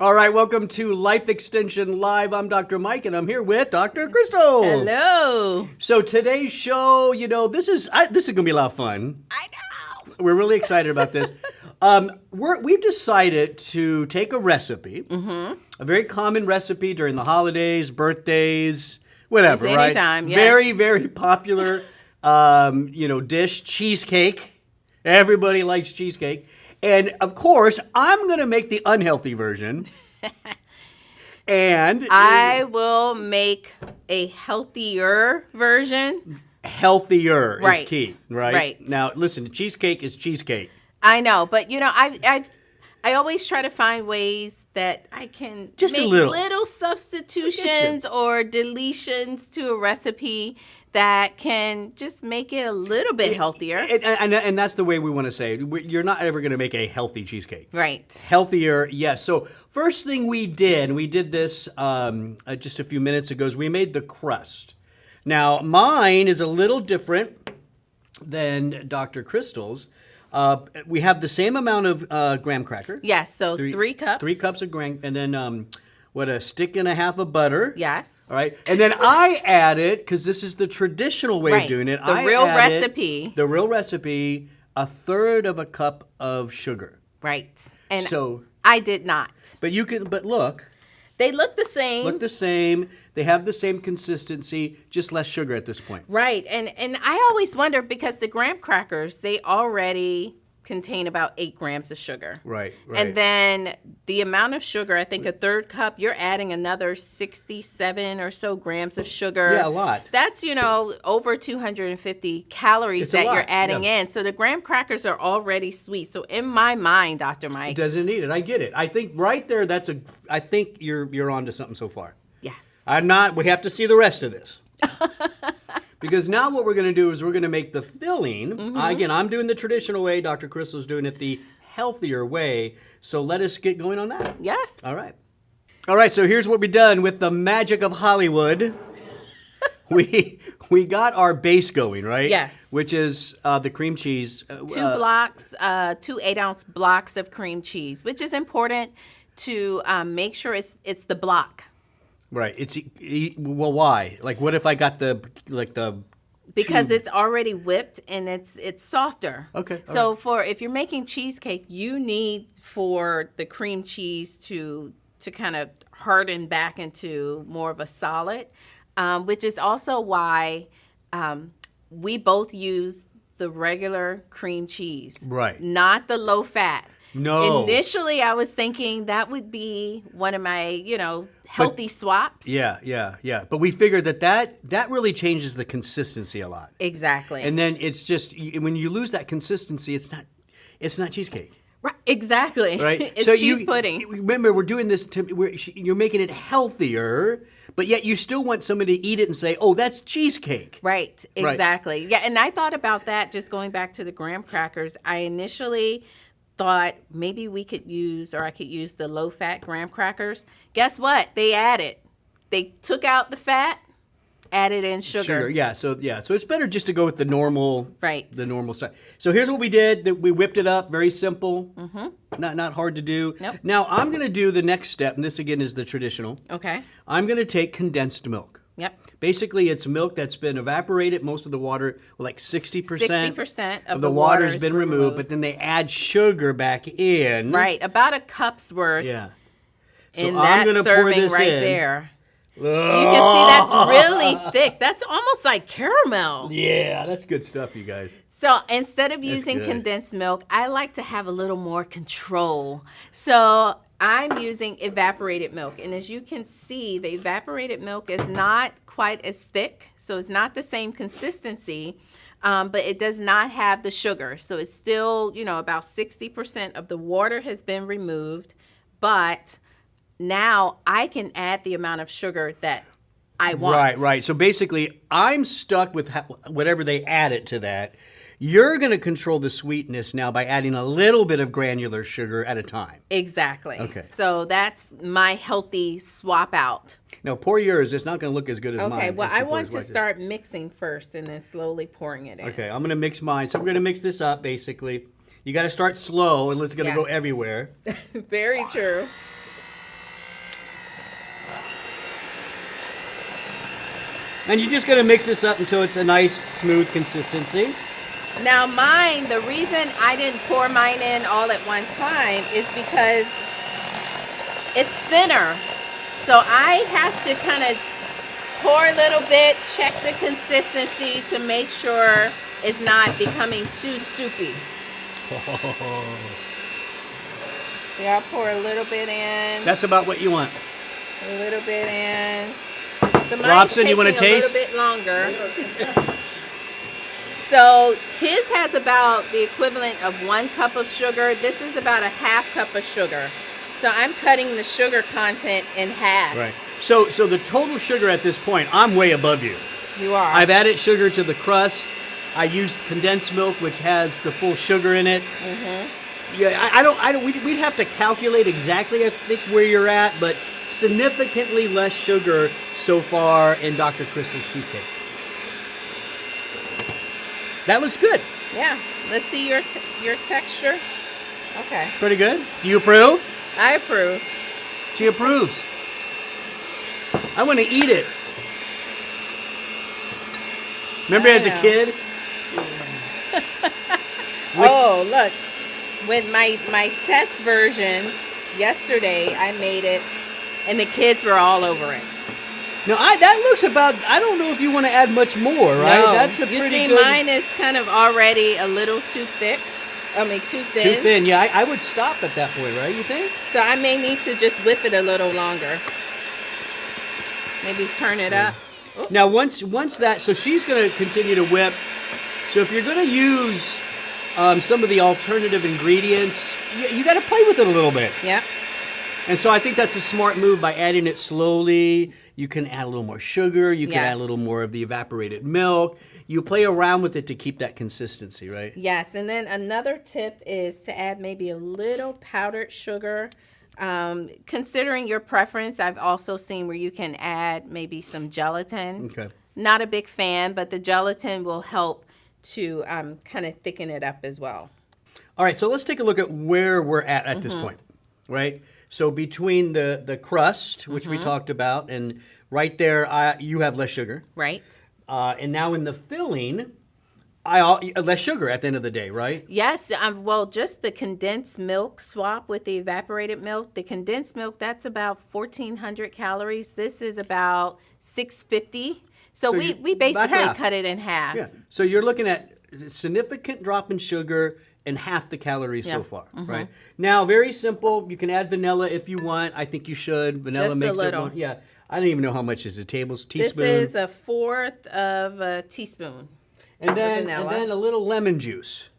All right, welcome to Life Extension Live. I'm Dr. Mike, and I'm here with Dr. Crystal. Hello. So today's show, this is going to be a lot of fun. I know. We're really excited about this. We've decided to take a recipe, a very common recipe during the holidays, birthdays, whatever, right? Anytime, yes. Very, very popular, dish, cheesecake. Everybody likes cheesecake. And, of course, I'm going to make the unhealthy version. And I will make a healthier version. Healthier Right. is key, right? Right. Now, listen, cheesecake is cheesecake. I know, but I always try to find ways that I can Just a make little. substitutions or deletions to a recipe that can just make it a little bit healthier. And that's the way we want to say it. You're not ever going to make a healthy cheesecake. Right. Healthier, yes. So first thing we did this just a few minutes ago, is we made the crust. Now, mine is a little different than Dr. Crystal's. We have the same amount of graham cracker. Yes, so 3 cups. 3 cups of graham, and then a stick and a half of butter. Yes. All right. And then I added, because this is the traditional way of doing it. The real recipe. The real recipe, 1/3 of a cup of sugar. Right. And So, I did not. but look. They look the same. Look the same. They have the same consistency, just less sugar at this point. Right. And I always wonder, because the graham crackers, they already contain about 8 grams of sugar. Right. And then the amount of sugar, I think 1/3 cup, you're adding another 67 or so grams of sugar. Yeah, a lot. That's, over 250 calories It's a that lot, you're adding yeah. in. So the graham crackers are already sweet. So in my mind, Dr. It Mike. doesn't need it. I get it. I think right there, I think you're onto something so far. Yes. I'm not. We have to see the rest of this. Because now what we're going to do is we're going to make the filling. Again, I'm doing the traditional way. Dr. Crystal's doing it the healthier way. So let us get going on that. Yes. All right. All right, so here's what we've done with the magic of Hollywood. we got our base going, right? Yes. Which is the cream cheese. 2 blocks, 2 8-ounce blocks of cream cheese, which is important to make sure it's the block. Right. Well, why? Like, what if I got the Because it's already whipped and it's softer. Okay. So if you're making cheesecake, you need for the cream cheese to kind of harden back into more of a solid, which is also why we both use the regular cream cheese. Right. Not the low fat. No. Initially, I was thinking that would be one of my, healthy swaps. Yeah. But we figured that really changes the consistency a lot. Exactly. And then it's just, when you lose that consistency, it's not cheesecake. Right. Exactly. Right? It's cheese pudding. Remember, we're doing this you're making it healthier, but yet you still want somebody to eat it and say, oh, that's cheesecake. Right. Exactly. Yeah. And I thought about that, just going back to the graham crackers. I initially thought maybe I could use the low-fat graham crackers. Guess what? They took out the fat, added in sugar. Yeah. So it's better just to go with the normal, Right. The normal stuff. So here's what we did. We whipped it up. Very simple. Not hard to do. Nope. Now I'm going to do the next step, and this again is the traditional. Okay. I'm going to take condensed milk. Yep. Basically, it's milk that's been evaporated. Most of the water, like 60%, 60% of the water has been removed, but then they add sugar back in. Right. About a cup's worth. Yeah. In that gonna serving right there. So you can see that's really thick. That's almost like caramel. Yeah, that's good stuff, you guys. So instead of using good. condensed milk, I like to have a little more control. So I'm using evaporated milk. And as you can see, the evaporated milk is not quite as thick. So it's not the same consistency, but it does not have the sugar. So it's still, about 60% of the water has been removed. But now I can add the amount of sugar that I want. Right. So basically, I'm stuck with whatever they added to that. You're going to control the sweetness now by adding a little bit of granular sugar at a time. Exactly. Okay. So that's my healthy swap out. Now, pour yours. It's not going to look as good as mine. Okay, well, Just I pour want it to right start mixing first and then slowly pouring it in. Okay, I'm going to mix mine. So we're going to mix this up, basically. You got to start slow, and it's going to go Yes. everywhere. Very true. And you're just going to mix this up until it's a nice, smooth consistency. Now mine, the reason I didn't pour mine in all at one time is because it's thinner. So I have to kind of pour a little bit, check the consistency to make sure it's not becoming too soupy. See, I'll pour a little bit in. That's about what you want. A little bit in. So mine's Robson, you want to taking taste? a little bit longer. So his has about the equivalent of 1 cup of sugar. This is about a 1/2 cup of sugar. So I'm cutting the sugar content in half. Right. So the total sugar at this point, I'm way above you. You are. I've added sugar to the crust. I used condensed milk, which has the full sugar in it. Mm-hmm. Yeah, we'd have to calculate exactly, I think, where you're at, but significantly less sugar so far in Dr. Crystal's cheesecake. That looks good. Yeah. Let's see your texture. Okay. Pretty good. Do you approve? I approve. She approves. I want to eat it. Remember as a kid? Oh, look. With my test version yesterday, I made it, and the kids were all over it. No, that looks about. I don't know if you want to add much more, right? No. That's a You pretty see, good. mine is kind of already a little too thick. I mean, too thin. Too thin. Yeah, I would stop at that point, right? You think? So I may need to just whip it a little longer. Maybe turn it up. Oh. Now, once that, so she's going to continue to whip. So if you're going to use some of the alternative ingredients, you got to play with it a little bit. Yep. And so I think that's a smart move by adding it slowly. You can add a little more sugar. You can add a little more of the evaporated milk. You play around with it to keep that consistency, right? Yes, and then another tip is to add maybe a little powdered sugar. Considering your preference, I've also seen where you can add maybe some gelatin. Okay. Not a big fan, but the gelatin will help to kind of thicken it up as well. All right, so let's take a look at where we're at this point, right? So between the crust, which we talked about, and right there, you have less sugar. Right. And now in the filling, less sugar at the end of the day, right? Yes, well, just the condensed milk swap with the evaporated milk. The condensed milk, that's about 1,400 calories. This is about 650. So we basically cut it in half. Yeah. So you're looking at a significant drop in sugar and half the calories so far, right? Now, very simple. You can add vanilla if you want. I think you should. Vanilla Just a makes little. it more. Yeah. I don't even know how much is a teaspoon. This is 1/4 of a teaspoon. And then vanilla. a little lemon juice.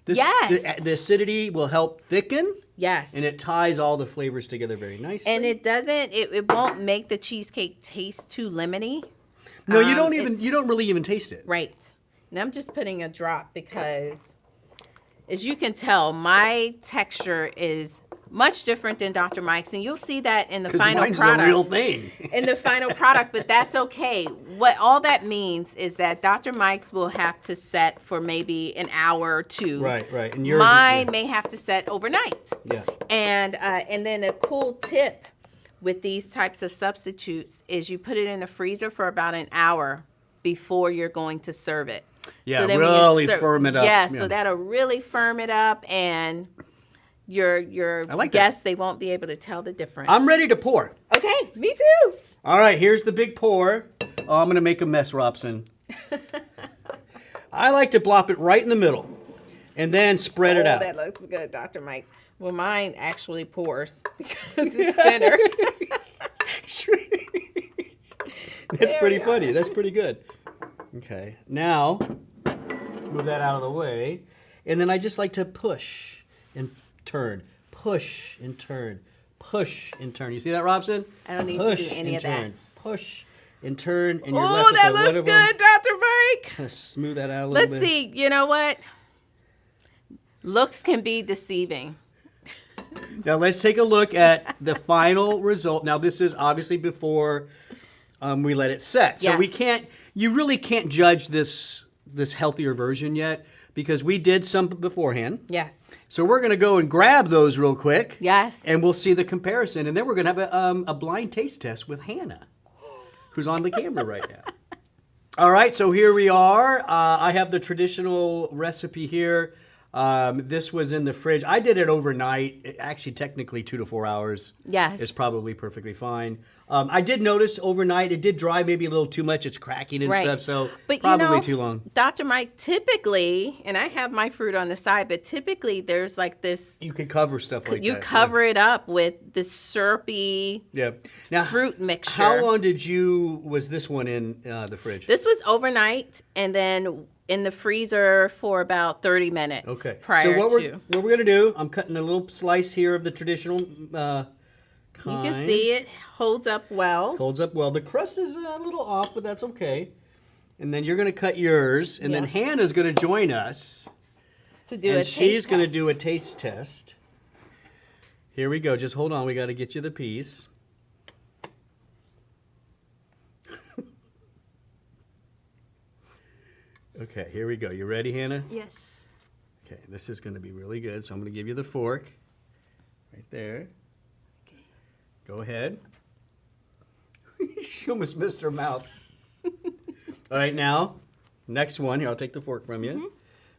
Yes. The acidity will help thicken. Yes. And it ties all the flavors together very nicely. And it won't make the cheesecake taste too lemony. No, you don't really even taste it. Right. And I'm just putting a drop because, as you can tell, my texture is much different than Dr. Mike's, and you'll see that in the final mine's product. the real thing. In the final product, but that's okay. What all that means is that Dr. Mike's will have to set for maybe an hour or two. Right. And yours, Mine may have to set overnight. Yeah. And then a cool tip with these types of substitutes is you put it in the freezer for about an hour before you're going to serve it. Yeah, so then when you really firm it up. Yeah, so that'll really firm it up, and your guests, they won't be able to tell the difference. I'm ready to pour. Okay, me too. All right, here's the big pour. Oh, I'm going to make a mess, Robson. I like to plop it right in the middle and then spread it out. That looks good, Dr. Mike. Well, mine actually pours because it's thinner. That's pretty funny. That's pretty good. Okay, now move that out of the way. And then I just like to push and turn. Push and turn. Push and turn. You see that, Robson? I don't need push to do any and of that. turn. Push and turn. And you're left Oh, with that a looks little good, Dr. Mike. Kind of smooth that out a little bit. Let's see. You know what? Looks can be deceiving. Now let's take a look at the final result. Now this is obviously before we let it set. So you really can't judge this healthier version yet because we did some beforehand. Yes. So we're going to go and grab those real quick. Yes. And we'll see the comparison. And then we're going to have a blind taste test with Hannah, who's on the camera right now. All right, so here we are. I have the traditional recipe here. This was in the fridge. I did it overnight. Actually, technically 2 to 4 hours. Yes. Is probably perfectly fine. I did notice overnight it did dry maybe a little too much. It's cracking and stuff, so but probably too long. Dr. Mike, typically, and I have my fruit on the side, but typically there's like this. You could cover stuff like that. You cover it up with this syrupy fruit mixture. How long was this one in the fridge? This was overnight, and then in the freezer for about 30 minutes. Okay. Prior so to. What we're gonna do? I'm cutting a little slice here of the traditional. You can see it holds up well. Holds up well. The crust is a little off, but that's okay. And then you're gonna cut yours, and then Hannah's gonna join us to do a taste she's gonna test. do a taste test. Here we go. Just hold on. We got to get you the piece. Okay, here we go. You ready, Hannah? Yes. Okay, this is going to be really good. So I'm going to give you the fork right there. Okay. Go ahead. She almost missed her mouth. All right, now, next one. Here, I'll take the fork from you. Mm-hmm.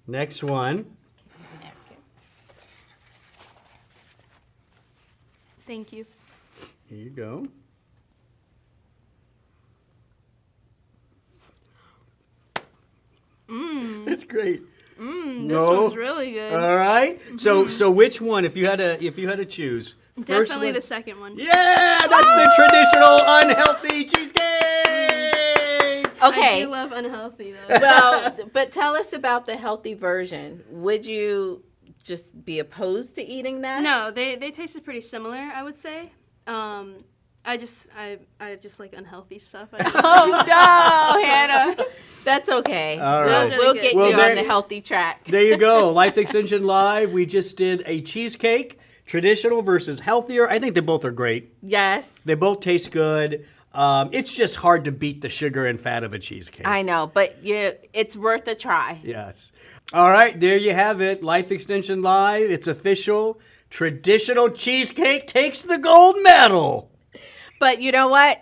Next one. Thank you. Here you go. That's great. This one's really good. All right. So which one, if you had to choose? Definitely one? the second one. Yeah, that's the traditional unhealthy cheesecake. Okay. I do love unhealthy though. Well, but tell us about the healthy version. Would you just be opposed to eating that? No, they tasted pretty similar, I would say. I just like unhealthy stuff. Oh no, Hannah. That's okay. All right. We'll get Well, you on the healthy track. There you go. Life Extension Live. We just did a cheesecake, traditional versus healthier. I think they both are great. Yes. They both taste good. It's just hard to beat the sugar and fat of a cheesecake. I know, but it's worth a try. Yes. All right, there you have it. Life Extension Live. It's official. Traditional cheesecake takes the gold medal. But you know what?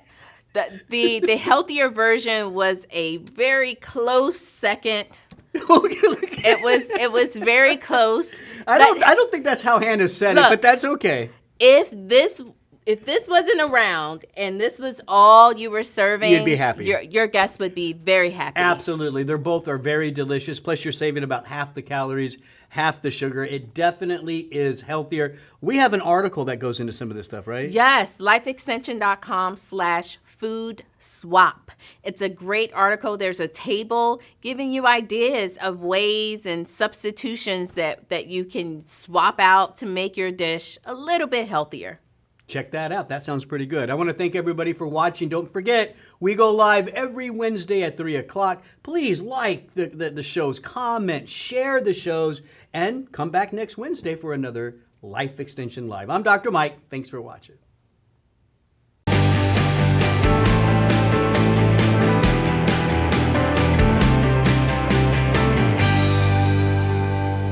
The healthier version was a very close second. It was very close. I don't think that's how Hannah said it, but that's okay. If this wasn't around and this was all you were serving, you'd be happy. Your guests would be very happy. Absolutely. They're both are very delicious. Plus, you're saving about half the calories, half the sugar. It definitely is healthier. We have an article that goes into some of this stuff, right? Yes, lifeextension.com/food swap. It's a great article. There's a table giving you ideas of ways and substitutions that you can swap out to make your dish a little bit healthier. Check that out. That sounds pretty good. I want to thank everybody for watching. Don't forget, we go live every Wednesday at 3 o'clock. Please like the shows, comment, share the shows, and come back next Wednesday for another Life Extension Live. I'm Dr. Mike. Thanks for watching.